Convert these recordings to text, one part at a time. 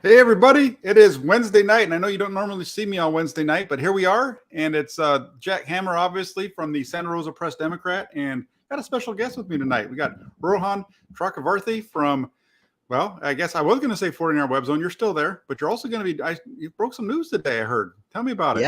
Hey everybody, it is Wednesday night, and I know you don't normally see me on Wednesday night, but here we are, and it's Jack Hammer, obviously, from the Santa Rosa Press Democrat, and got a special guest with me tonight. We got Rohan Chakravarthy from, well, I guess I was going to say 49er Web Zone. You're still there, but you're also going to be, you broke some news today, I heard. Tell me about it.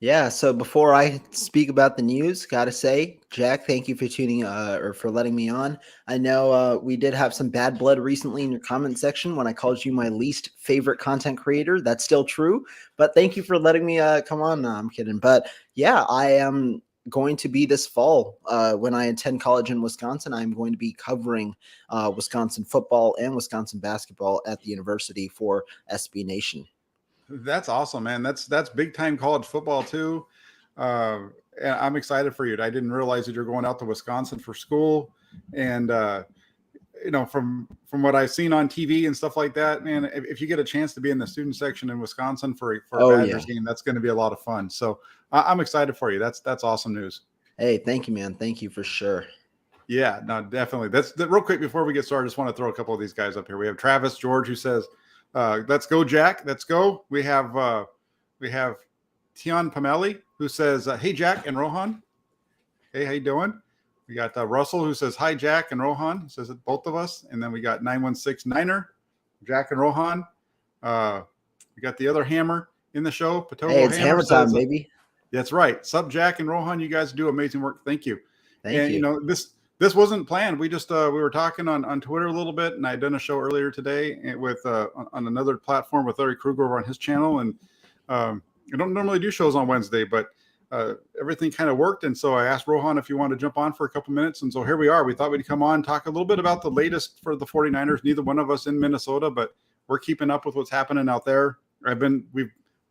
Yeah. So before I speak about the news, gotta say, Jack, thank you for tuning or for letting me on. I know we did have some bad blood recently in your comment section when I called you my least favorite content creator. That's still true, but thank you for letting me come on. No, I'm kidding, but yeah, I am going to be this fall when I attend college in Wisconsin. I'm going to be covering Wisconsin football and Wisconsin basketball at the university for SB Nation. That's awesome, man. That's big time college football too. And I'm excited for you. I didn't realize that you're going out to Wisconsin for school, and from what I've seen on TV and stuff like that, man, if you get a chance to be in the student section in Wisconsin for a Badgers game, that's going to be a lot of fun. So I'm excited for you. That's awesome news. Hey, thank you, man. Thank you for sure. Yeah, no, definitely. That's real quick before we get started. I just want to throw a couple of these guys up here. We have Travis George who says, "Let's go, Jack. Let's go." We have Tian Pameli who says, "Hey, Jack and Rohan. Hey, how you doing?" We got Russell who says, "Hi, Jack and Rohan." He says it, both of us. And then we got 916 Niner, Jack and Rohan. We got the other Hammer in the show. Patogo hey, it's Hammer time, baby. That's right. Sup, Jack and Rohan. You guys do amazing work. Thank you. Thank you. This wasn't planned. We just we were talking on Twitter a little bit, and I had done a show earlier today with on another platform with Larry Kruger over on his channel. And I don't normally do shows on Wednesday, but everything kind of worked. And so I asked Rohan if you want to jump on for a couple minutes. And so here we are. We thought we'd come on, talk a little bit about the latest for the 49ers. Neither one of us in Minnesota, but we're keeping up with what's happening out there.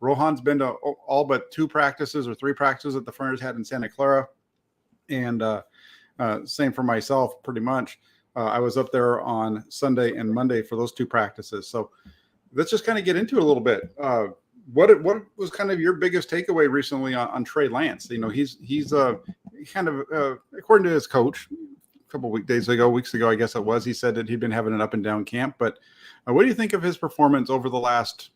Rohan's been to all but 2 practices or 3 practices that the 49ers had in Santa Clara. And same for myself, pretty much. I was up there on Sunday and Monday for those 2 practices. So let's just kind of get into it a little bit. What was kind of your biggest takeaway recently on Trey Lance? You know, he's kind of according to his coach a couple weeks ago, I guess it was. He said that he'd been having an up and down camp. But what do you think of his performance over the last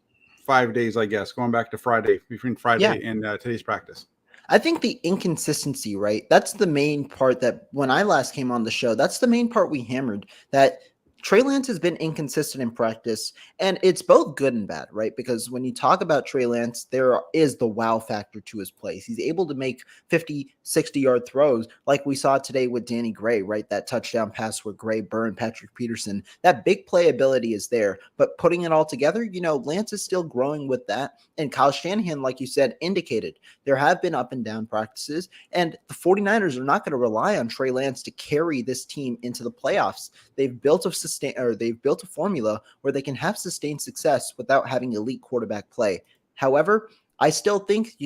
5 days? I guess going back to Friday, between Friday and today's practice. I think the inconsistency, right? That's the main part that when I last came on the show, that's the main part we hammered, that Trey Lance has been inconsistent in practice, and it's both good and bad, right? Because when you talk about Trey Lance, there is the wow factor to his plays. He's able to make 50, 60-yard throws like we saw today with Danny Gray, right? That touchdown pass where Gray burned Patrick Peterson. That big playability is there, but putting it all together, Lance is still growing with that. And Kyle Shanahan, like you said, indicated there have been up and down practices, and the 49ers are not going to rely on Trey Lance to carry this team into the playoffs. They've built a formula where they can have sustained success without having elite quarterback play. However, I still think,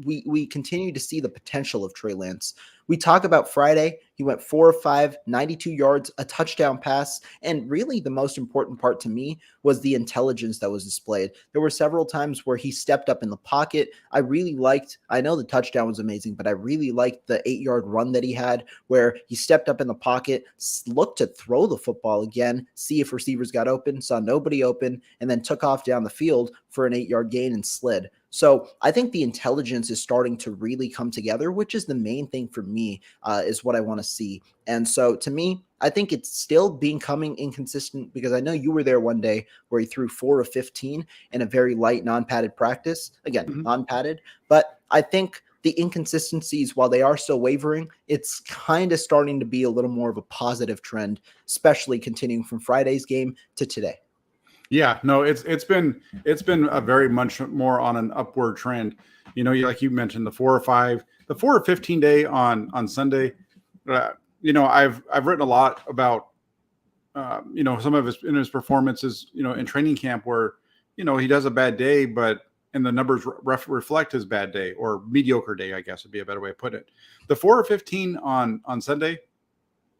we continue to see the potential of Trey Lance. We talk about Friday. He went 4 of 5, 92 yards, a touchdown pass. And really the most important part to me was the intelligence that was displayed. There were several times where he stepped up in the pocket. I know the touchdown was amazing, but I really liked the 8-yard run that he had where he stepped up in the pocket, looked to throw the football again, see if receivers got open, saw nobody open, and then took off down the field for an 8-yard gain and slid. So I think the intelligence is starting to really come together, which is the main thing for me, is what I want to see. And so to me, I think it's still becoming inconsistent because I know you were there one day where he threw 4 of 15 in a very light non-padded practice. Again, non-padded. But I think the inconsistencies, while they are still wavering, it's kind of starting to be a little more of a positive trend, especially continuing from Friday's game to today. Yeah, no, it's been a very much more on an upward trend. Like you mentioned, the 4 or 15 day on Sunday. I've written a lot about some of his performances, in training camp where he does a bad day, and the numbers reflect his bad day or mediocre day, I guess would be a better way to put it. The 4 or 15 on Sunday,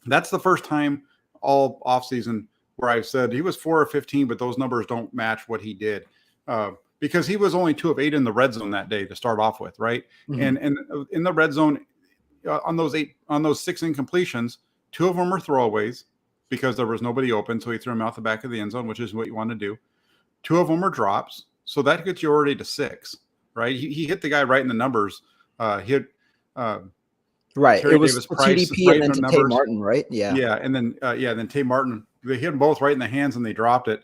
that's the first time all offseason where I've said he was 4 or 15, but those numbers don't match what he did because he was only 2 of 8 in the red zone that day to start off with, right? And in the red zone, on those 6 incompletions, 2 of them were throwaways because there was nobody open, so he threw them out the back of the end zone, which is what you want to do. 2 of them were drops, so that gets you already to 6, right? He hit the guy right in the numbers. He hit Right. It Terry was Davis to Price TDP right and in then the to Tay numbers. Martin, right? Yeah. Yeah, and then Tay Martin. They hit them both right in the hands and they dropped it.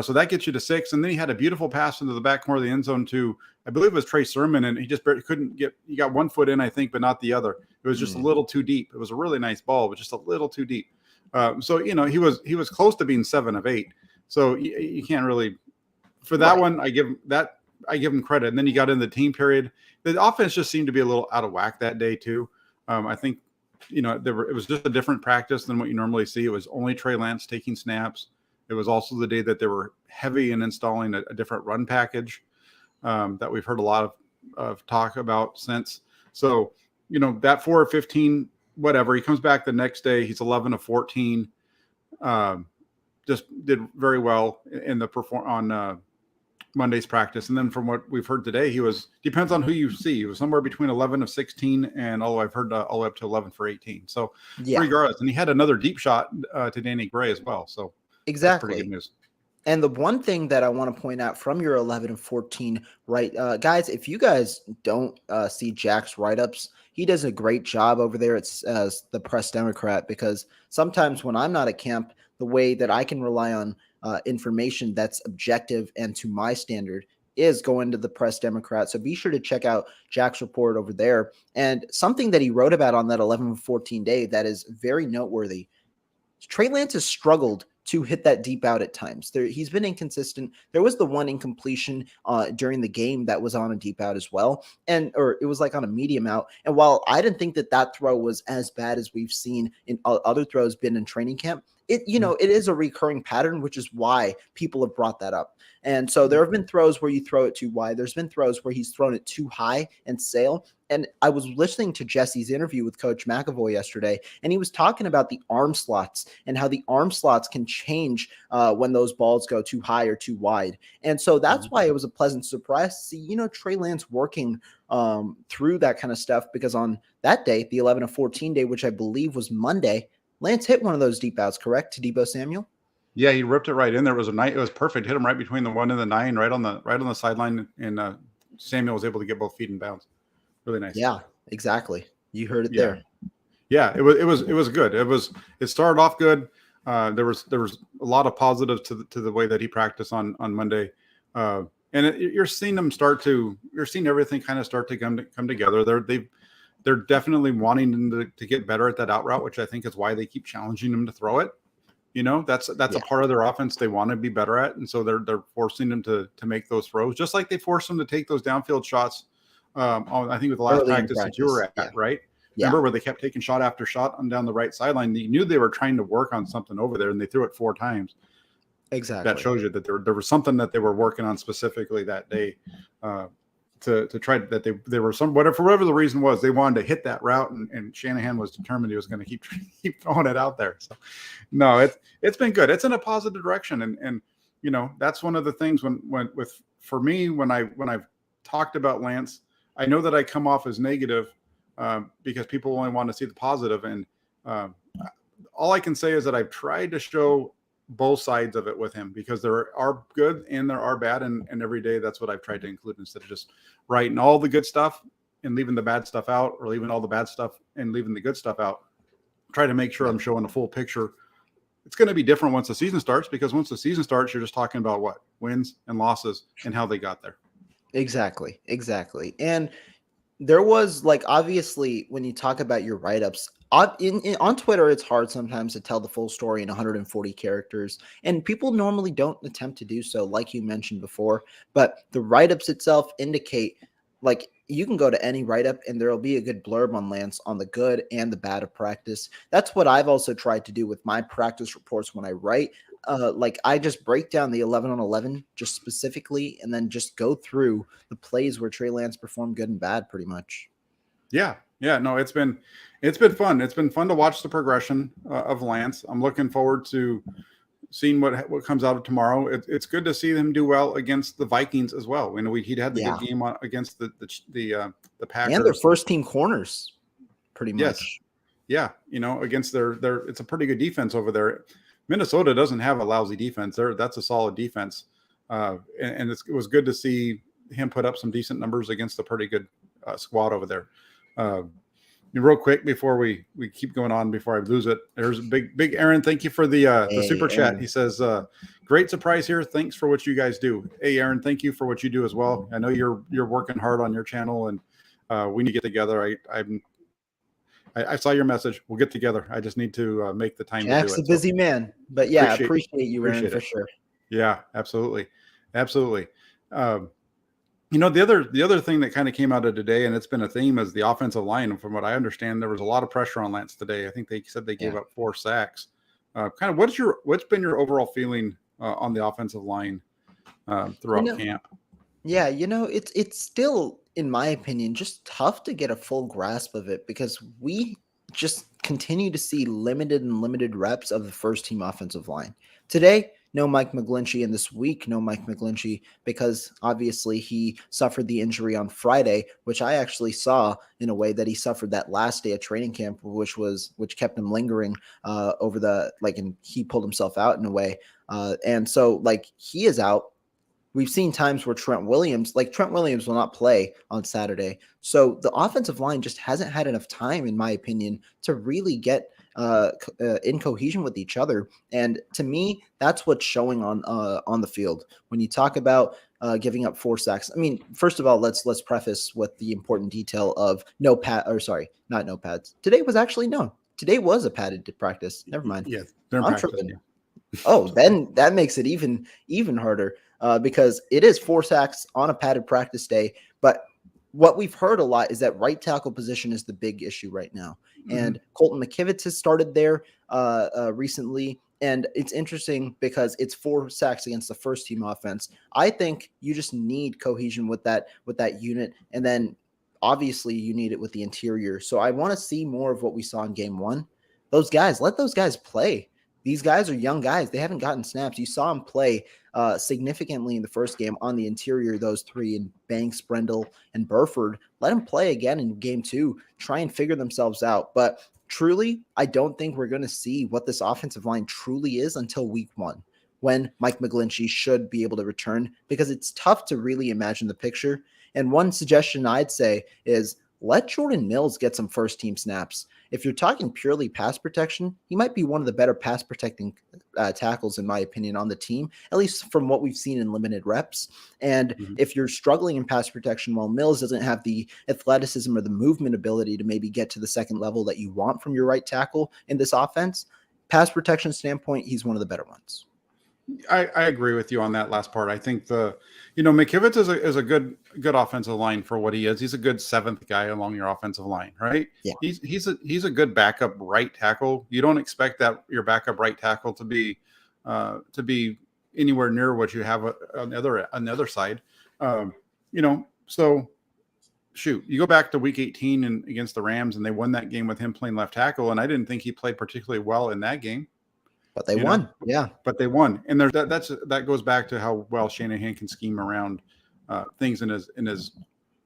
So that gets you to 6. And then he had a beautiful pass into the back corner of the end zone to, I believe it was Trey Sermon, and he just couldn't get. He got 1 foot in, I think, but not the other. It was just a little too deep. It was a really nice ball, but just a little too deep. So he was close to being 7 of 8. So you can't really, for that one, I give him credit. And then he got in the team period. The offense just seemed to be a little out of whack that day too. I think it was just a different practice than what you normally see. It was only Trey Lance taking snaps. It was also the day that they were heavy in installing a different run package that we've heard a lot of talk about since. So, that 4 of 15, whatever, he comes back the next day. He's 11 of 14. Just did very well in the on Monday's practice. And then from what we've heard today, depends on who you see. He was somewhere between 11 of 16 and I've heard all the way up to 11 for 18. So regardless, and he had another deep shot to Danny Gray as well. So exactly. That's pretty good news. And the one thing that I want to point out from your 11 and 14, right, guys, if you guys don't see Jack's write-ups, he does a great job over there as the Press Democrat, because sometimes when I'm not at camp, the way that I can rely on information that's objective and to my standard is going to the Press Democrat. So be sure to check out Jack's report over there. And something that he wrote about on that 11 and 14 day that is very noteworthy. Trey Lance has struggled to hit that deep out at times. He's been inconsistent. There was the one incompletion during the game that was on a deep out as well, or it was like on a medium out. And while I didn't think that throw was as bad as we've seen in other throws been in training camp, it is a recurring pattern, which is why people have brought that up. And so there have been throws where you throw it too wide. There's been throws where he's thrown it too high and sail. And I was listening to Jesse's interview with Coach McAvoy yesterday, and he was talking about the arm slots and how the arm slots can change when those balls go too high or too wide. And so that's why it was a pleasant surprise to see, Trey Lance working through that kind of stuff, because on that day, the 11 of 14 day, which I believe was Monday, Lance hit one of those deep outs, correct, to Deebo Samuel? Yeah, he ripped it right in there. It was perfect. Hit him right between the 1 and the 9, right on the sideline, and Samuel was able to get both feet in bounds. Really nice. Yeah, exactly. You heard it there. Yeah, it was good. It started off good. There was a lot of positives to the way that he practiced on Monday, and you're seeing everything kind of start to come together. They're definitely wanting him to get better at that out route, which I think is why they keep challenging him to throw it. That's a part of their offense they want to be better at, and so they're forcing him to make those throws, just like they forced him to take those downfield shots. I think with the last practice that you were at, right? Yeah. Remember where they kept taking shot after shot on down the right sideline? You knew they were trying to work on something over there, and they threw it 4 times. Exactly. That shows you that there was something that they were working on specifically that day to try that they were for whatever the reason was, they wanted to hit that route, and Shanahan was determined he was going to keep throwing it out there. So no, it's been good. It's in a positive direction, and that's one of the things for me when I've talked about Lance, I know that I come off as negative because people only want to see the positive. And all I can say is that I've tried to show both sides of it with him, because there are good and there are bad. And every day, that's what I've tried to include, instead of just writing all the good stuff and leaving the bad stuff out, or leaving all the bad stuff and leaving the good stuff out. Try to make sure I'm showing a full picture. It's going to be different once the season starts, because once the season starts, you're just talking about what wins and losses and how they got there. Exactly. And there was, like, obviously when you talk about your write-ups on Twitter, it's hard sometimes to tell the full story in 140 characters, and people normally don't attempt to do so, like you mentioned before. But the write-ups itself indicate, like, you can go to any write-up and there'll be a good blurb on Lance on the good and the bad of practice. That's what I've also tried to do with my practice reports when I write. I just break down the 11 on 11 just specifically, and then just go through the plays where Trey Lance performed good and bad, pretty much. Yeah. No, it's been fun. It's been fun to watch the progression of Lance. I'm looking forward to seeing what comes out of tomorrow. It's good to see them do well against the Vikings as well. He'd had the good game against the Packers and their first team corners, pretty much. Yes. Yeah, against their it's a pretty good defense over there. Minnesota doesn't have a lousy defense. That's a solid defense. and it was good to see him put up some decent numbers against a pretty good squad over there. Real quick before we keep going on, before I lose it, there's a big Aaron. Thank you for the super chat. He says, "Great surprise here. Thanks for what you guys do." Hey, Aaron, thank you for what you do as well. I know you're working hard on your channel, and we need to get together. I saw your message. We'll get together. I just need to make the time Jack's to do it. a busy man, but yeah, appreciate you, Aaron, for sure. Yeah, absolutely. The other thing that kind of came out of today, and it's been a theme, is the offensive line. And from what I understand, there was a lot of pressure on Lance today. I think they said they gave up 4 sacks. Kind of what's been your overall feeling on the offensive line throughout camp? Yeah, it's still, in my opinion, just tough to get a full grasp of it because we just continue to see limited reps of the first team offensive line. Today, no Mike McGlinchey, and this week, no Mike McGlinchey, because obviously he suffered the injury on Friday, which I actually saw in a way that he suffered that last day of training camp, which kept him lingering and he pulled himself out in a way. And so he is out. We've seen times where Trent Williams will not play on Saturday. So the offensive line just hasn't had enough time, in my opinion, to really get in cohesion with each other. And to me, that's what's showing on the field. When you talk about giving up 4 sacks, I mean, first of all, let's preface with the important detail of not no pads. Today was a padded practice. Never mind. Yeah, they're in practice. Oh, then that makes it even harder because it is 4 sacks on a padded practice day. But what we've heard a lot is that right tackle position is the big issue right now. Mm-hmm. And Colton McKivitz has started there recently. And it's interesting because it's 4 sacks against the first team offense. I think you just need cohesion with that unit. And then obviously you need it with the interior. So I want to see more of what we saw in game 1. Let those guys play. These guys are young guys. They haven't gotten snaps. You saw them play significantly in the first game on the interior, those 3, in Banks, Brendel, and Burford. Let them play again in game 2. Try and figure themselves out. But truly, I don't think we're going to see what this offensive line truly is until week 1, when Mike McGlinchey should be able to return, because it's tough to really imagine the picture. And one suggestion I'd say is let Jordan Mills get some first-team snaps. If you're talking purely pass protection, he might be one of the better pass protecting tackles, in my opinion, on the team, at least from what we've seen in limited reps. And if you're struggling in pass protection, while Mills doesn't have the athleticism or the movement ability to maybe get to the second level that you want from your right tackle in this offense, pass protection standpoint, he's one of the better ones. I agree with you on that last part. I think McKivitz is a good offensive line for what he is. He's a good 7th guy along your offensive line, right? Yeah. He's a good backup right tackle. You don't expect that your backup right tackle to be anywhere near what you have on the other side. So shoot, you go back to week 18 and against the Rams, and they won that game with him playing left tackle, and I didn't think he played particularly well in that game. But they won. Yeah. But they won. And that goes back to how well Shanahan can scheme around things in his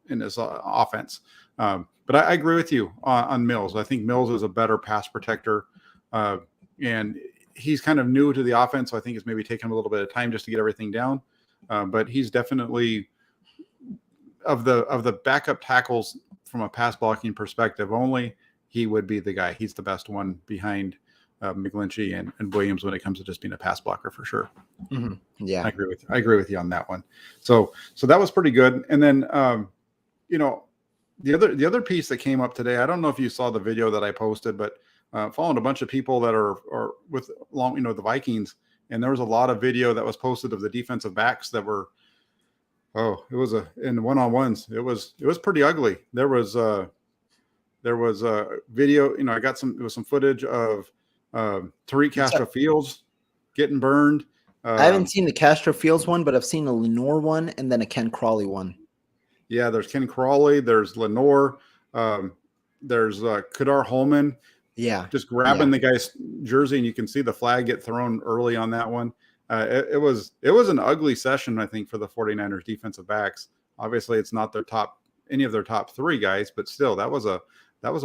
offense. But I agree with you on Mills. I think Mills is a better pass protector. And he's kind of new to the offense, so I think it's maybe taken him a little bit of time just to get everything down. But he's definitely of the backup tackles from a pass blocking perspective only, he would be the guy. He's the best one behind McGlinchey and Williams when it comes to just being a pass blocker for sure. Mm-hmm. Yeah, I agree with you on that one. So that was pretty good. And then the other piece that came up today, I don't know if you saw the video that I posted, but following a bunch of people that are with the Vikings, and there was a lot of video that was posted of the defensive backs that were in one-on-ones. It was pretty ugly. There was a video. I got some footage of Tariq Castro-Fields getting burned. I haven't seen the Castro-Fields one, but I've seen a Lenore one and then a Ken Crawley one. Yeah, there's Ken Crawley. There's Lenore. There's Kadar Holman. Yeah, just grabbing the guy's jersey, and you can see the flag get thrown early on that one. It was an ugly session, I think, for the 49ers defensive backs. Obviously, it's not any of their top 3 guys, but still, that was a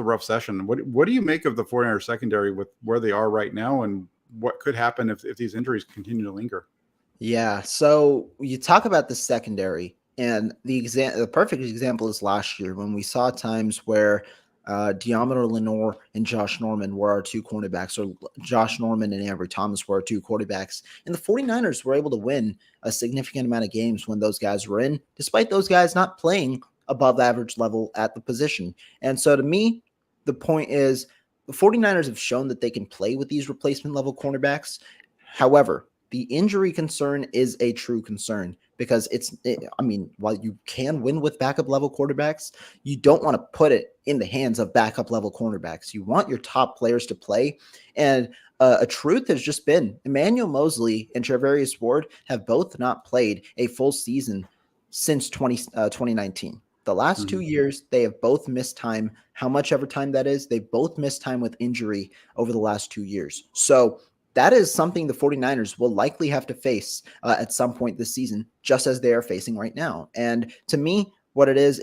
rough session. What do you make of the 49ers secondary with where they are right now, and what could happen if these injuries continue to linger? Yeah. So you talk about the secondary, and the perfect example is last year when we saw times where Diamondo Lenore and Josh Norman were our two cornerbacks, or Josh Norman and Ambry Thomas were our two quarterbacks. And the 49ers were able to win a significant amount of games when those guys were in, despite those guys not playing above average level at the position. And so to me, the point is the 49ers have shown that they can play with these replacement level cornerbacks. However, the injury concern is a true concern because I mean, while you can win with backup level quarterbacks, you don't want to put it in the hands of backup level cornerbacks. You want your top players to play. And a truth has just been Emmanuel Mosley and Trevarius Ward have both not played a full season since 2019. The last 2 years, they have both missed time. How much ever time that is, they've both missed time with injury over the last 2 years. So that is something the 49ers will likely have to face at some point this season, just as they are facing right now. And to me, what it is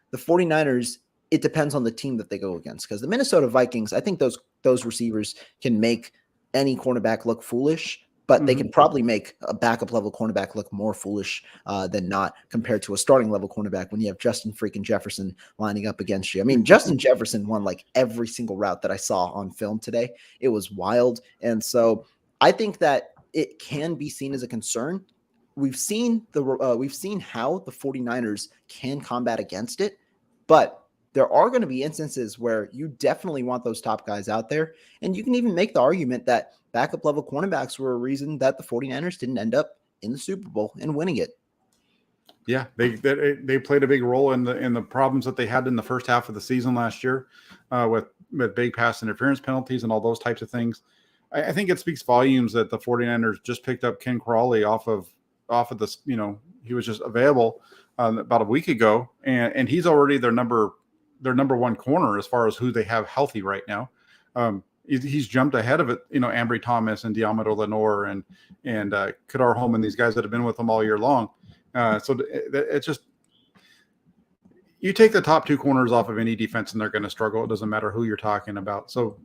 the 49ers, it depends on the team that they go against. Because the Minnesota Vikings, I think those receivers can make any cornerback look foolish, but they can probably make a backup level cornerback look more foolish than not compared to a starting level cornerback when you have Justin freaking Jefferson lining up against you. I mean, Justin Jefferson won like every single route that I saw on film today. It was wild. And so I think that it can be seen as a concern. We've seen how the 49ers can combat against it, but there are going to be instances where you definitely want those top guys out there. And you can even make the argument that backup level cornerbacks were a reason that the 49ers didn't end up in the Super Bowl and winning it. Yeah, they played a big role in the problems that they had in the first half of the season last year, with big pass interference penalties and all those types of things. I think it speaks volumes that the 49ers just picked up Ken Crawley off of the, he was just available about a week ago, and he's already their number one corner as far as who they have healthy right now. He's jumped ahead of it, Ambry Thomas and Diamondo Lenore and Kadar Holman, these guys that have been with them all year long. So it's just, you take the top two corners off of any defense and they're going to struggle. It doesn't matter who you're talking about. So,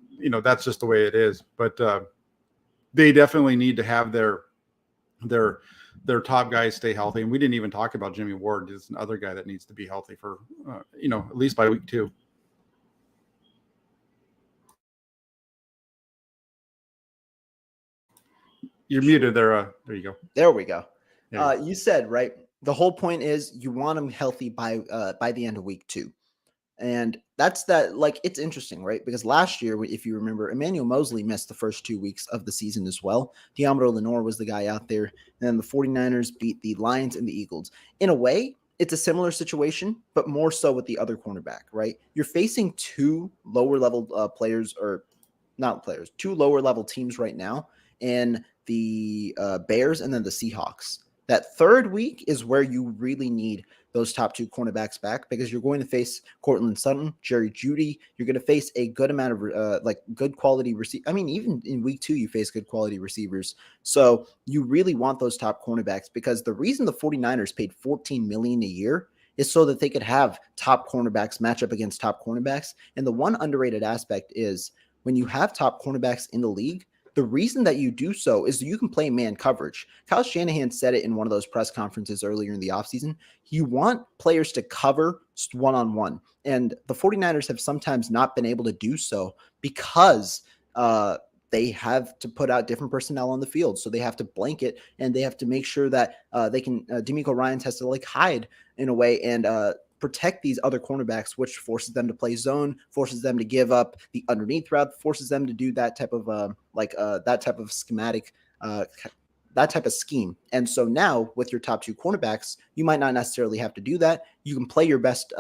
that's just the way it is. But they definitely need to have their top guys stay healthy. And we didn't even talk about Jimmy Ward. He's another guy that needs to be healthy for, at least by week 2. You're muted there. There you go. There we go. You said, right, the whole point is you want them healthy by the end of week 2. And that's that. Like, it's interesting, right? Because last year, if you remember, Emmanuel Mosley missed the first 2 weeks of the season as well. Diamondo Lenore was the guy out there. And then the 49ers beat the Lions and the Eagles. In a way, it's a similar situation, but more so with the other cornerback, right? You're facing two lower level players, or not players, two lower level teams right now, in the Bears and then the Seahawks. That third week is where you really need those top two cornerbacks back, because you're going to face Cortland Sutton, Jerry Jeudy. You're going to face a good amount of good quality receive. I mean, even in week 2, you face good quality receivers. So you really want those top cornerbacks, because the reason the 49ers paid $14 million a year is so that they could have top cornerbacks match up against top cornerbacks. And the one underrated aspect is when you have top cornerbacks in the league, the reason that you do so is you can play man coverage. Kyle Shanahan said it in one of those press conferences earlier in the offseason. You want players to cover one-on-one. And the 49ers have sometimes not been able to do so because they have to put out different personnel on the field. So they have to blanket, and they have to make sure that they can D'Amico Ryans has to hide in a way and protect these other cornerbacks, which forces them to play zone, forces them to give up the underneath route, forces them to do that type of that type of schematic, that type of scheme. And so now with your top two cornerbacks, you might not necessarily have to do that. You can play your best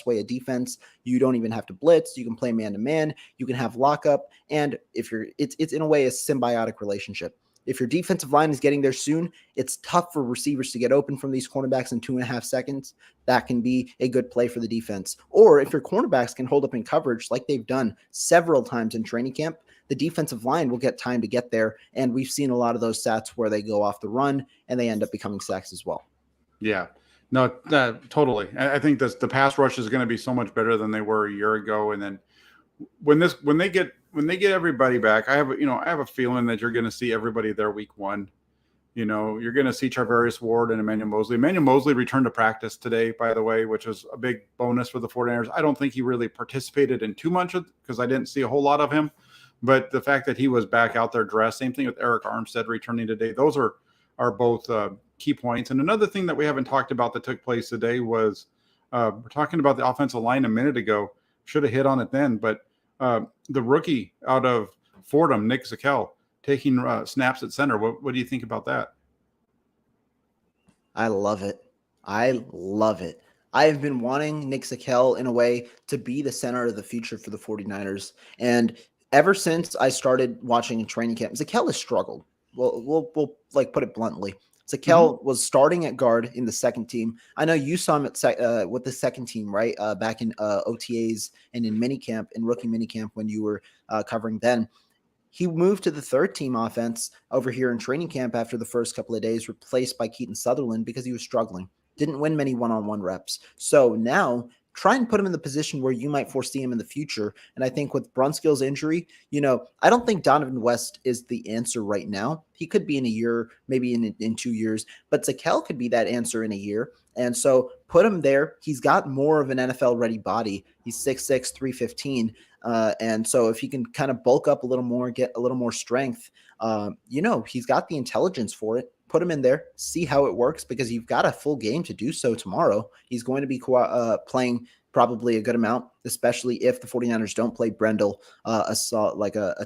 way of defense. You don't even have to blitz. You can play man to man. You can have lockup. And if it's in a way a symbiotic relationship. If your defensive line is getting there soon, it's tough for receivers to get open from these cornerbacks in 2.5 seconds. That can be a good play for the defense. Or if your cornerbacks can hold up in coverage like they've done several times in training camp, the defensive line will get time to get there. And we've seen a lot of those stats where they go off the run and they end up becoming sacks as well. Yeah, no, totally. I think the pass rush is going to be so much better than they were a year ago. And then when they get everybody back, I have a feeling that you're going to see everybody there week 1. You're going to see Charvarius Ward and Emmanuel Mosley. Emmanuel Mosley returned to practice today, by the way, which was a big bonus for the 49ers. I don't think he really participated in too much because I didn't see a whole lot of him. But the fact that he was back out there dressed, same thing with Eric Armstead returning today. Those are both key points. And another thing that we haven't talked about that took place today was we're talking about the offensive line a minute ago. Should have hit on it then. But the rookie out of Fordham, Nick Zakelj, taking snaps at center. What do you think about that? I love it. I love it. I've been wanting Nick Zakelj in a way to be the center of the future for the 49ers. And ever since I started watching training camp, Zakelj has struggled. We'll like put it bluntly. Zakelj was starting at guard in the second team. I know you saw him at with the second team, right? Back in OTAs and in minicamp, in rookie minicamp when you were covering then. He moved to the third team offense over here in training camp after the first couple of days, replaced by Keaton Sutherland because he was struggling. Didn't win many one-on-one reps. So now try and put him in the position where you might foresee him in the future. And I think with Brunskill's injury, I don't think Donovan West is the answer right now. He could be in a year, maybe in 2 years, but Zakelj could be that answer in a year. And so put him there. He's got more of an NFL-ready body. He's 6'6", 315. And so if he can kind of bulk up a little more, get a little more strength, he's got the intelligence for it. Put him in there, see how it works, because you've got a full game to do so tomorrow. He's going to be playing probably a good amount, especially if the 49ers don't play Brendel a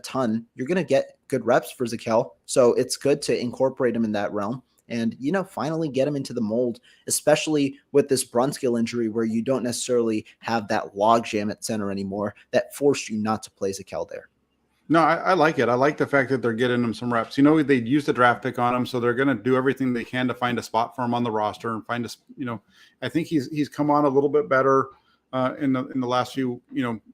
ton. You're going to get good reps for Zakelj. So it's good to incorporate him in that realm and, finally get him into the mold, especially with this Brunskill injury where you don't necessarily have that logjam at center anymore that forced you not to play Zakelj there. No, I like it. I like the fact that they're getting him some reps. They used the draft pick on him, so they're going to do everything they can to find a spot for him on the roster and find I think he's come on a little bit better in the last few,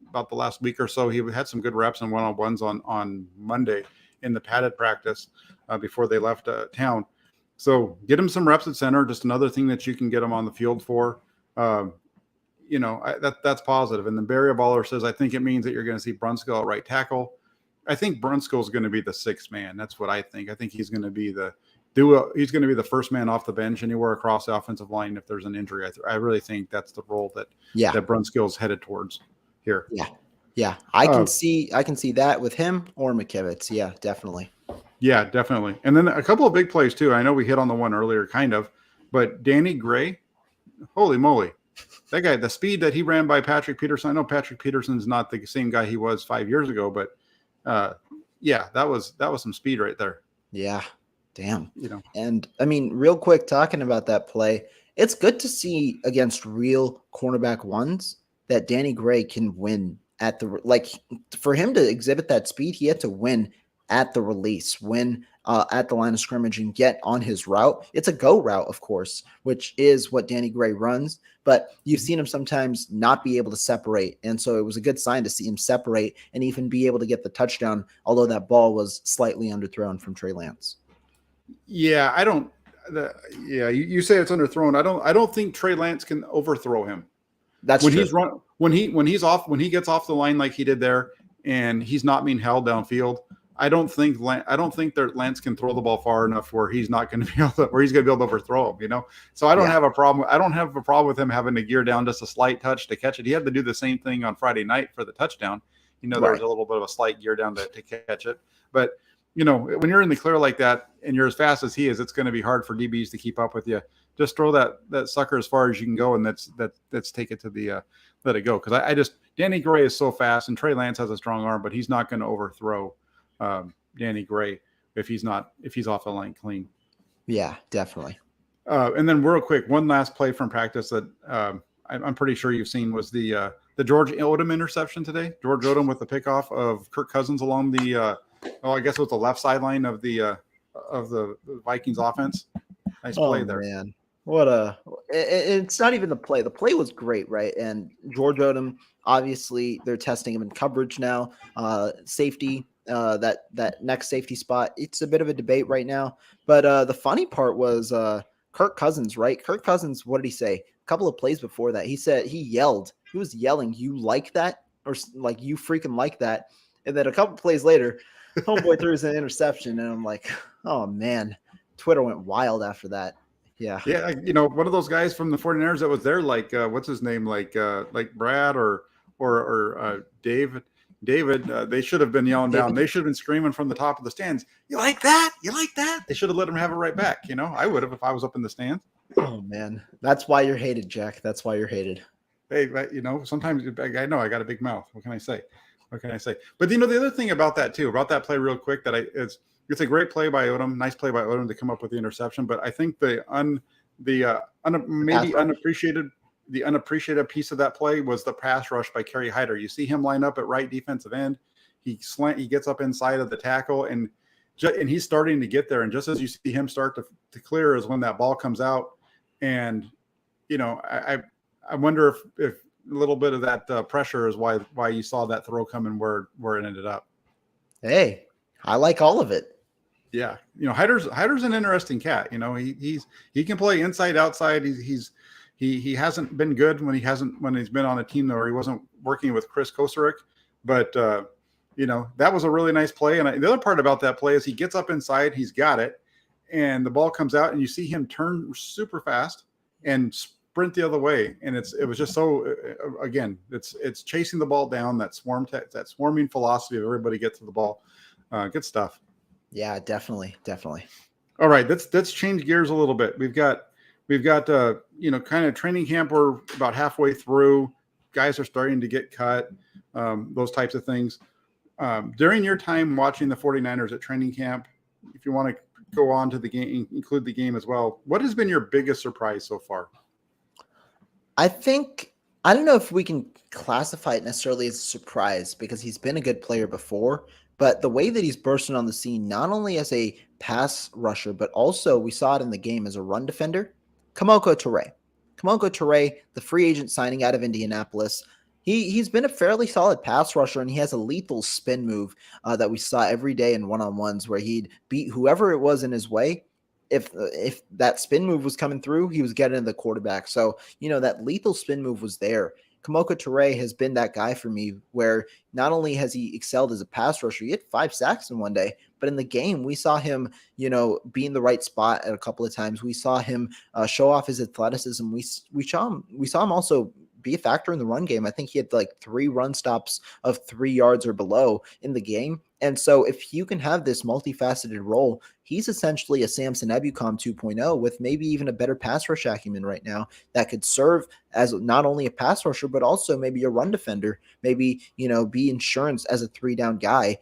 about the last week or so. He had some good reps and one-on-ones on Monday in the padded practice before they left town. So get him some reps at center. Just another thing that you can get him on the field for. That's positive. And then Barry Baller says, I think it means that you're going to see Brunskill at right tackle. I think Brunskill is going to be the sixth man. That's what I think. I think he's going to be he's going to be the first man off the bench anywhere across the offensive line if there's an injury. I really think that's the role that Brunskill is headed towards here. Yeah. I can see that with him or McKivitz. Yeah, definitely. Yeah, definitely. And then a couple of big plays too. I know we hit on the one earlier, kind of, but Danny Gray, holy moly. That guy, the speed that he ran by Patrick Peterson. I know Patrick Peterson's not the same guy he was 5 years ago, but that was some speed right there. Yeah. Damn. And I mean, real quick, talking about that play, it's good to see against real cornerback ones that Danny Gray can win at for him to exhibit that speed, he had to win at the release, win at the line of scrimmage and get on his route. It's a go route, of course, which is what Danny Gray runs, but you've seen him sometimes not be able to separate. And so it was a good sign to see him separate and even be able to get the touchdown, although that ball was slightly underthrown from Trey Lance. Yeah, you say it's underthrown. I don't think Trey Lance can overthrow him. That's when true. When he gets off the line like he did there and he's not being held downfield, I don't think that Lance can throw the ball far enough where he's not going to be able to, where he's going to be able to overthrow him, So I don't have a problem. I don't have a problem with him having to gear down just a slight touch to catch it. He had to do the same thing on Friday night for the touchdown. There was a little bit of a slight gear down to catch it. But, when you're in the clear like that and you're as fast as he is, it's going to be hard for DBs to keep up with you. Just throw that sucker as far as you can go, and let's take it to the let it go. Because Danny Gray is so fast, and Trey Lance has a strong arm, but he's not going to overthrow Danny Gray if he's off the line clean. Yeah, definitely. And then real quick, one last play from practice that I'm pretty sure you've seen was the George Odom interception today. George Odom with the pickoff of Kirk Cousins along the I guess it was the left sideline of the Vikings offense. Nice play there. Man. It's not even the play. The play was great, right? And George Odom, obviously they're testing him in coverage now. Safety, that next safety spot. It's a bit of a debate right now. But the funny part was Kirk Cousins, right? Kirk Cousins, what did he say? A couple of plays before that, he was yelling, "You like that?" Or like, "You freaking like that?" And then a couple plays later, homeboy throws an interception, and I'm like, oh man, Twitter went wild after that. Yeah. Yeah, one of those guys from the 49ers that was there, like what's his name, like Brad or David. David, they should have been yelling down. They should have been screaming from the top of the stands. You like that? You like that? They should have let him have it right back. I would have if I was up in the stands. Oh man, that's why you're hated, Jack. That's why you're hated. Hey, sometimes I know I got a big mouth. What can I say? What can I say? But the other thing about that too, about that play, real quick, it's a great play by Odom, nice play by Odom to come up with the interception. But I think the unappreciated piece of that play was the pass rush by Kerry Hyder. You see him line up at right defensive end. He gets up inside of the tackle, and he's starting to get there. And just as you see him start to clear is when that ball comes out. And I wonder if a little bit of that pressure is why you saw that throw coming where it ended up. Hey, I like all of it. Yeah, Hyder's an interesting cat. He can play inside, outside. He hasn't been good when he's been on a team where he wasn't working with Chris Kosarek, but that was a really nice play. And the other part about that play is he gets up inside, he's got it, and the ball comes out, and you see him turn super fast and sprint the other way. And it was just so again, it's chasing the ball down, that swarming philosophy of everybody get to the ball. Good stuff. Yeah, definitely. All right, let's change gears a little bit. We've got kind of training camp. We're about halfway through. Guys are starting to get cut. Those types of things. During your time watching the 49ers at training camp, if you want to go on to the game, include the game as well, what has been your biggest surprise so far? I don't know if we can classify it necessarily as a surprise because he's been a good player before, but the way that he's bursting on the scene, not only as a pass rusher, but also we saw it in the game as a run defender. Kamoko Toure, the free agent signing out of Indianapolis. He's been a fairly solid pass rusher, and he has a lethal spin move that we saw every day in one-on-ones where he'd beat whoever it was in his way. If that spin move was coming through, he was getting to the quarterback. So, that lethal spin move was there. Kamoko Toure has been that guy for me where not only has he excelled as a pass rusher, he had 5 sacks in one day, but in the game, we saw him, be in the right spot at a couple of times. We saw him show off his athleticism. We saw him also be a factor in the run game. I think he had like 3 run stops of 3 yards or below in the game. And so if you can have this multifaceted role, he's essentially a Samson Ebukam 2.0 with maybe even a better pass rush acumen right now that could serve as not only a pass rusher, but also maybe a run defender, maybe, be insurance as a 3-down guy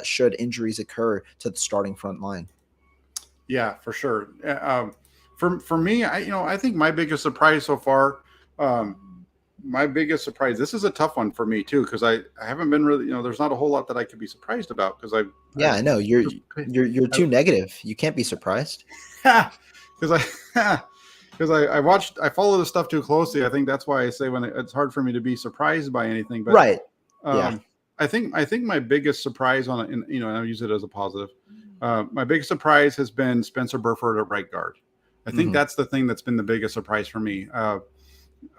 should injuries occur to the starting front line. Yeah, for sure. For me, I think my biggest surprise so far, this is a tough one for me too, because I haven't been really, there's not a whole lot that I could be surprised about because I know you're too negative. You can't be surprised. Because I follow this stuff too closely. I think that's why I say it's hard for me to be surprised by anything. But right. Yeah. I think my biggest surprise and I use it as a positive. My biggest surprise has been Spencer Burford at right guard. I think that's the thing that's been the biggest surprise for me.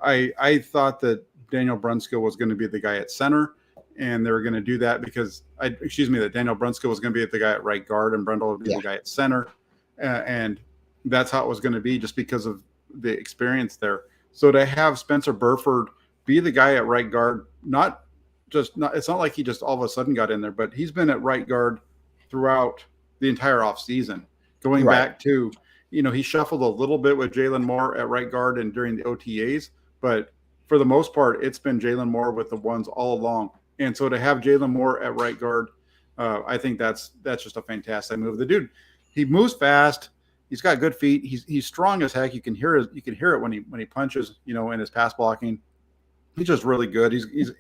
I thought that Daniel Brunskill was going to be the guy at center, and they were going to do that that Daniel Brunskill was going to be the guy at right guard and Brendel would be the guy at center. And that's how it was going to be just because of the experience there. So to have Spencer Burford be the guy at right guard, it's not like he just all of a sudden got in there, but he's been at right guard throughout the entire offseason, going back to, he shuffled a little bit with Jalen Moore at right guard and during the OTAs, but for the most part, it's been Jalen Moore with the ones all along. And so to have Jalen Moore at right guard, I think that's just a fantastic move. The dude, he moves fast. He's got good feet. He's strong as heck. You can hear it when he punches, in his pass blocking. He's just really good. He's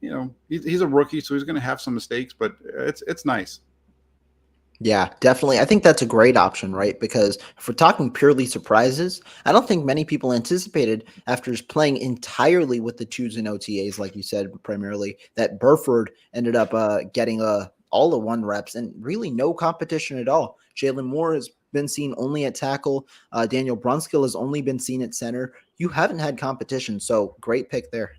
a rookie, so he's going to have some mistakes, but it's nice. Yeah, definitely. I think that's a great option, right? Because if we're talking purely surprises, I don't think many people anticipated after playing entirely with the twos and OTAs, like you said, primarily, that Burford ended up getting all the 1 reps and really no competition at all. Jalen Moore has been seen only at tackle. Daniel Brunskill has only been seen at center. You haven't had competition, so great pick there.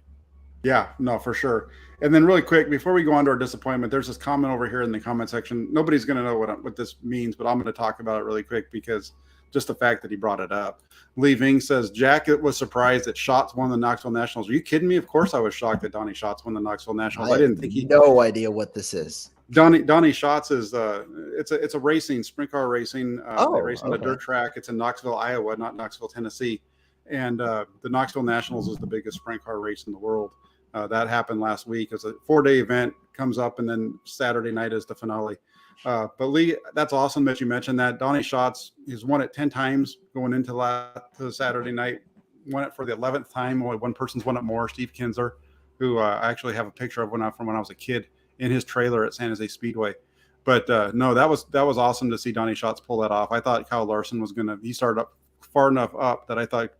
Yeah, no, for sure. And then really quick, before we go on to our disappointment, there's this comment over here in the comment section. Nobody's going to know what this means, but I'm going to talk about it really quick because just the fact that he brought it up. Lee Ving says, Jack was surprised that Schatz won the Knoxville Nationals. Are you kidding me? Of course I was shocked that Donnie Schatz won the Knoxville Nationals. I I have didn't think he no idea what this is. Donnie Schatz is it's a racing sprint car racing. They race on a Okay. dirt track. It's in Knoxville, Iowa, not Knoxville, Tennessee. And the Knoxville Nationals is the biggest sprint car race in the world. That happened last week. It's a 4-day event, comes up, and then Saturday night is the finale. But Lee, that's awesome that you mentioned that. Donnie Schatz, he's won it 10 times going into the Saturday night. Won it for the 11th time. Only one person's won it more, Steve Kinzer, who I actually have a picture of from when I was a kid in his trailer at San Jose Speedway. But no, that was awesome to see Donnie Schatz pull that off. I thought Kyle Larson was gonna. He started up far enough up that I thought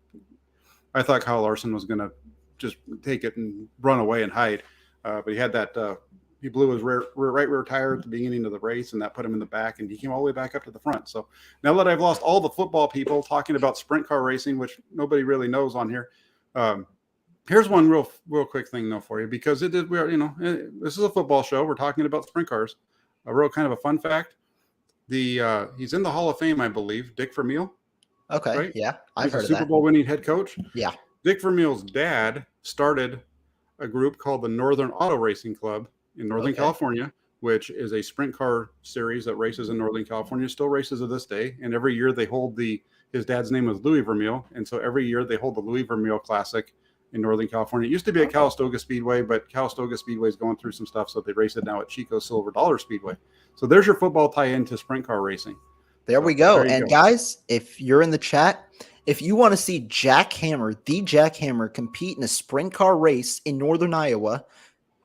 Kyle Larson was gonna just take it and run away and hide. But he had that. He blew his right rear tire at the beginning of the race, and that put him in the back, and he came all the way back up to the front. So now that I've lost all the football people talking about sprint car racing, which nobody really knows on here, here's one real quick thing though for you, because this is a football show. We're talking about sprint cars. A real kind of a fun fact: he's in the Hall of Fame, I believe. Dick Vermeil. Okay. Right? Yeah, He's I've heard a of Super that. Bowl winning head coach. Yeah. Dick Vermeil's dad started a group called the Northern Auto Racing Club in Northern California, which is a sprint car series that races in Northern California, still races to this day. And every year they hold his dad's name was Louis Vermeil. And so every year they hold the Louis Vermeil Classic in Northern California. It used to be at Calistoga Speedway, but Calistoga Speedway is going through some stuff. So they race it now at Chico Silver Dollar Speedway. So there's your football tie into sprint car racing. There we go. And guys, if you're in the chat, if you want to see Jack Hammer, the Jack Hammer, compete in a sprint car race in Northern Iowa,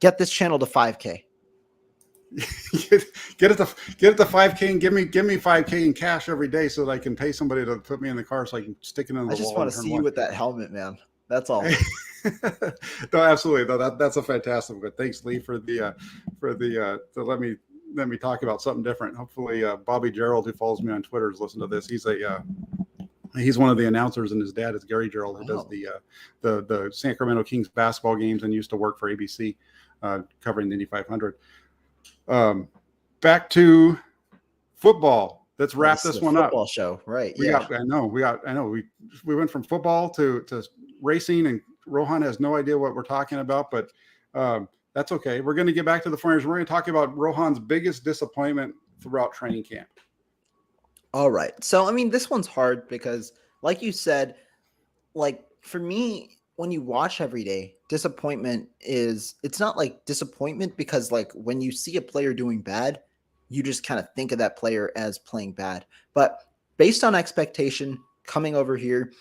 get this channel to 5K. get it to 5K and give me 5K in cash every day so that I can pay somebody to put me in the car so I can stick it in the wall. I just want to see you with that helmet, man. That's all. No, absolutely. No, that's a fantastic one. Thanks, Lee, for let me talk about something different. Hopefully, Bobby Gerald, who follows me on Twitter, has listened to this. He's one of the announcers, and his dad is Gary Gerald, who does the Sacramento Kings basketball games and used to work for ABC, covering the Indy 500. Back to football. Let's wrap this one up. Football show, right? I know. We went from football to racing, and Rohan has no idea what we're talking about, but that's okay. We're going to get back to the 49ers. We're going to talk about Rohan's biggest disappointment throughout training camp. All right. So, I mean, this one's hard because, like you said, like for me, when you watch every day, disappointment it's not like disappointment because like when you see a player doing bad, you just kind of think of that player as playing bad. But based on expectation coming over here,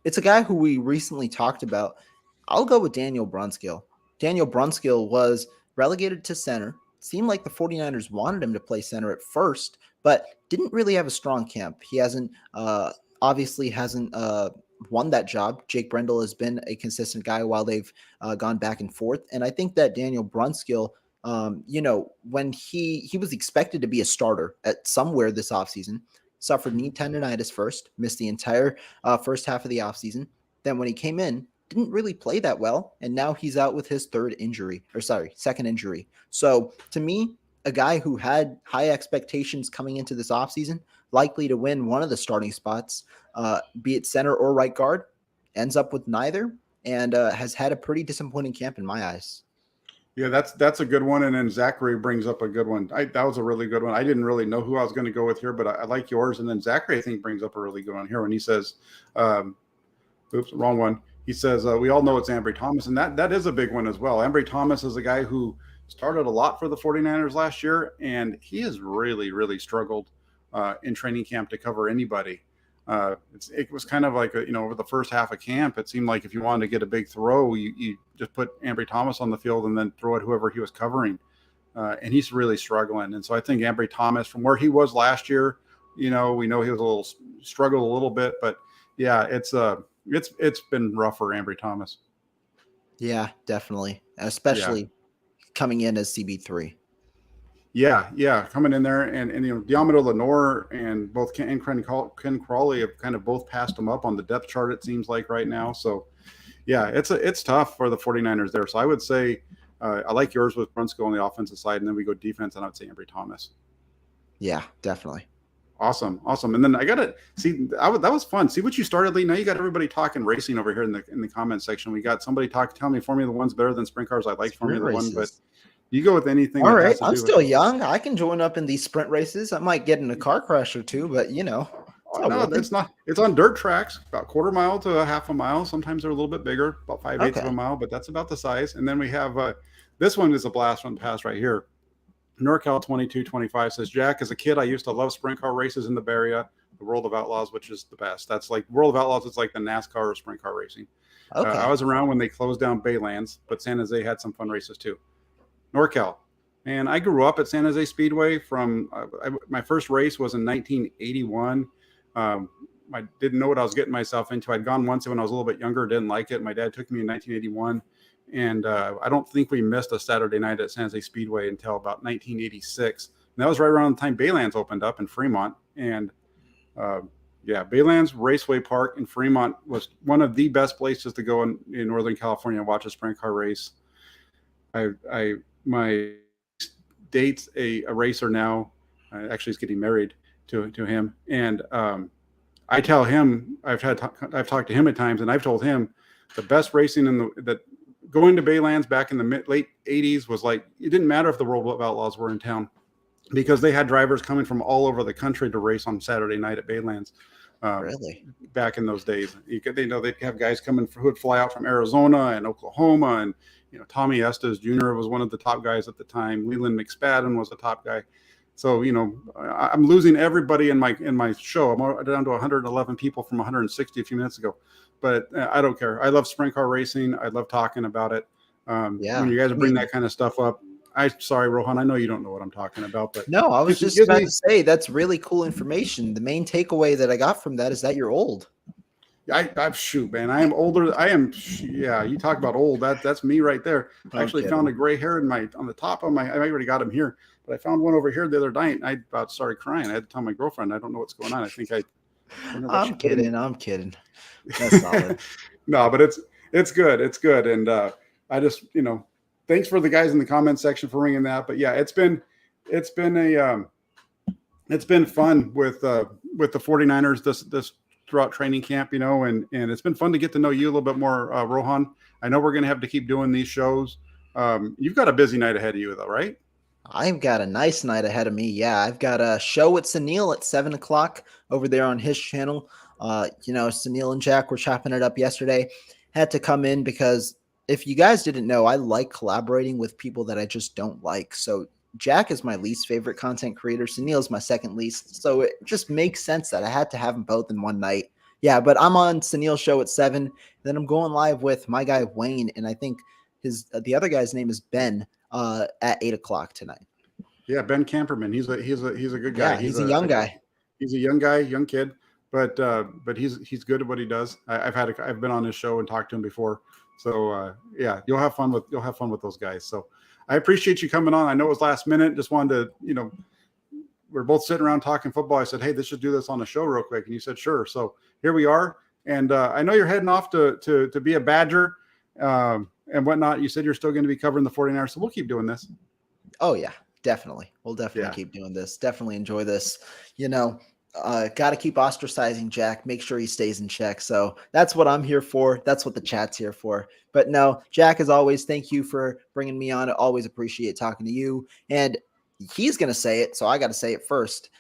it's a guy who we recently talked about. I'll go with Daniel Brunskill. Daniel Brunskill was relegated to center. Seemed like the 49ers wanted him to play center at first, but didn't really have a strong camp. He obviously hasn't won that job. Jake Brendel has been a consistent guy while they've gone back and forth. And I think that Daniel Brunskill, when he was expected to be a starter at somewhere this offseason, suffered knee tendonitis first, missed the entire first half of the offseason. Then when he came in, didn't really play that well. And now he's out with his second injury. So to me, a guy who had high expectations coming into this offseason, likely to win one of the starting spots, be it center or right guard, ends up with neither and has had a pretty disappointing camp in my eyes. Yeah, that's a good one. And then Zachary brings up a good one. That was a really good one. I didn't really know who I was going to go with here, but I like yours. And then Zachary, I think, brings up a really good one here when he says, oops, wrong one. He says, we all know it's Ambry Thomas, and that is a big one as well. Ambry Thomas is a guy who started a lot for the 49ers last year, and he has really, really struggled in training camp to cover anybody. It was kind of like, over the first half of camp, it seemed like if you wanted to get a big throw, you just put Ambry Thomas on the field and then throw at whoever he was covering. And he's really struggling. And so I think Ambry Thomas, from where he was last year, we know he was struggled a little bit, but yeah, it's been rough for Ambry Thomas. Yeah, definitely. Especially coming in as CB3. Yeah, coming in there, and Diamond Lenore and both Ken Crawley have kind of both passed him up on the depth chart, it seems like right now. So, Yeah, it's tough for the 49ers there. So I would say I like yours with Brunskill on the offensive side, and then we go defense, and I would say Ambry Thomas. Yeah, definitely. Awesome, awesome. And then I got to see that was fun. See what you started, Lee. Now you got everybody talking racing over here in the comment section. We got somebody tell me Formula One's better than sprint cars. I like Sprint Formula One, but races. you go with anything All that right, has to I'm do with. still young. I can join up in these sprint races. I might get in a car crash or two, but you know, it's Oh, all no, worth it. it's not. It's on dirt tracks, about quarter mile to a half a mile. Sometimes they're a little bit bigger, about 5/8 of a Okay. mile, but that's about the size. And then we have this one is a blast from the past right here. NorCal 2225 says, Jack, as a kid, I used to love sprint car races in the Bay Area, the World of Outlaws, which is the best. That's like World of Outlaws. It's like the NASCAR or sprint car racing. I Okay. was around when they closed down Baylands, but San Jose had some fun races too. NorCal. And I grew up at San Jose Speedway from my first race was in 1981. I didn't know what I was getting myself into. I'd gone once when I was a little bit younger, didn't like it. My dad took me in 1981. And I don't think we missed a Saturday night at San Jose Speedway until about 1986. And that was right around the time Baylands opened up in Fremont. And Baylands Raceway Park in Fremont was one of the best places to go in Northern California and watch a sprint car race. My dates a racer now. Actually, is getting married to him, and I tell him I've talked to him at times, and I've told him the best racing in that going to Baylands back in the late 80s was like it didn't matter if the World of Outlaws were in town because they had drivers coming from all over the country to race on Saturday night at Baylands. Really? Back in those days, they'd have guys coming who would fly out from Arizona and Oklahoma, and Tommy Estes Jr. was one of the top guys at the time. Leland McSpadden was the top guy. So I'm losing everybody in my show. I'm down to 111 people from 160 a few minutes ago, but I don't care. I love sprint car racing. I love talking about it. Yeah. When you guys bring that kind of stuff up, sorry, Rohan, I know you don't know what I'm talking about, but No, I was just about to say that's really cool information. The main takeaway that I got from that is that you're old. I shoot, man. I am older. Yeah. You talk about old. That's me right there. I actually found a gray hair on the top of my. I already got him here, but I found one over here the other night. And I about started crying. I had to tell my girlfriend, I don't know what's going on. I think I'm kidding. I'm kidding. That's solid. No, but it's good. It's good. And I just thanks for the guys in the comment section for ringing that. But yeah, it's been fun with the 49ers this throughout training camp, and it's been fun to get to know you a little bit more, Rohan. I know we're going to have to keep doing these shows. You've got a busy night ahead of you though, right? I've got a nice night ahead of me. Yeah, I've got a show with Sunil at 7:00 over there on his channel. Sunil and Jack were chopping it up yesterday. Had to come in because if you guys didn't know, I like collaborating with people that I just don't like. So Jack is my least favorite content creator. Sunil's my second least. So it just makes sense that I had to have them both in one night. Yeah, but I'm on Sunil's show at 7. Then I'm going live with my guy Wayne, and I think the other guy's name is Ben at 8:00 tonight. Yeah, Ben Camperman. He's a good guy. Yeah, he's a young guy. He's a young guy, young kid, but he's good at what he does. I've been on his show and talked to him before. So yeah, you'll have fun with those guys. So I appreciate you coming on. I know it was last minute. Just wanted to, we're both sitting around talking football. I said, hey, let's just do this on the show real quick. And you said, sure. So here we are. And I know you're heading off to be a Badger and whatnot. You said you're still going to be covering the 49ers. So we'll keep doing this. Oh, yeah, definitely. We'll definitely keep doing this. Definitely enjoy this. Got to keep ostracizing Jack. Make sure he stays in check. So that's what I'm here for. That's what the chat's here for. But no, Jack, as always, thank you for bringing me on. I always appreciate talking to you. And he's going to say it, so I got to say it first.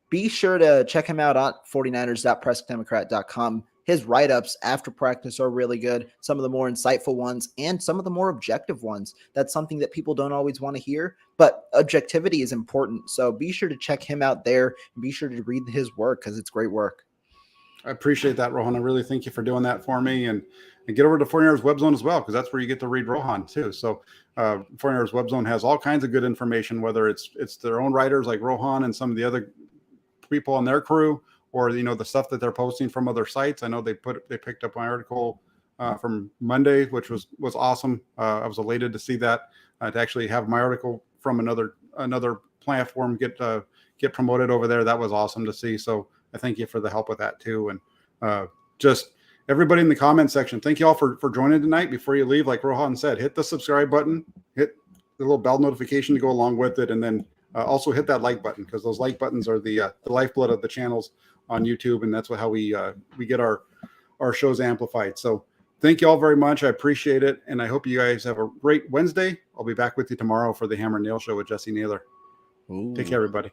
Be sure to check him out at 49ers.pressdemocrat.com. His write-ups after practice are really good. Some of the more insightful ones and some of the more objective ones. That's something that people don't always want to hear, but objectivity is important. So be sure to check him out there and be sure to read his work because it's great work. I appreciate that, Rohan. I really thank you for doing that for me. And get over to 49ers Web Zone as well, because that's where you get to read Rohan too. So 49ers Web Zone has all kinds of good information, whether it's their own writers like Rohan and some of the other people on their crew, or the stuff that they're posting from other sites. I know they picked up my article from Monday, which was awesome. I was elated to see that, to actually have my article from another platform get promoted over there. That was awesome to see. So I thank you for the help with that too. And everybody in the comment section, thank you all for joining tonight. Before you leave, like Rohan said, hit the subscribe button, hit the little bell notification to go along with it, and then also hit that like button, because those like buttons are the lifeblood of the channels on YouTube, and that's how we get our shows amplified. So thank you all very much. I appreciate it, and I hope you guys have a great Wednesday. I'll be back with you tomorrow for the Hammer and Nail Show with Jesse Naylor. Ooh. Take care, everybody.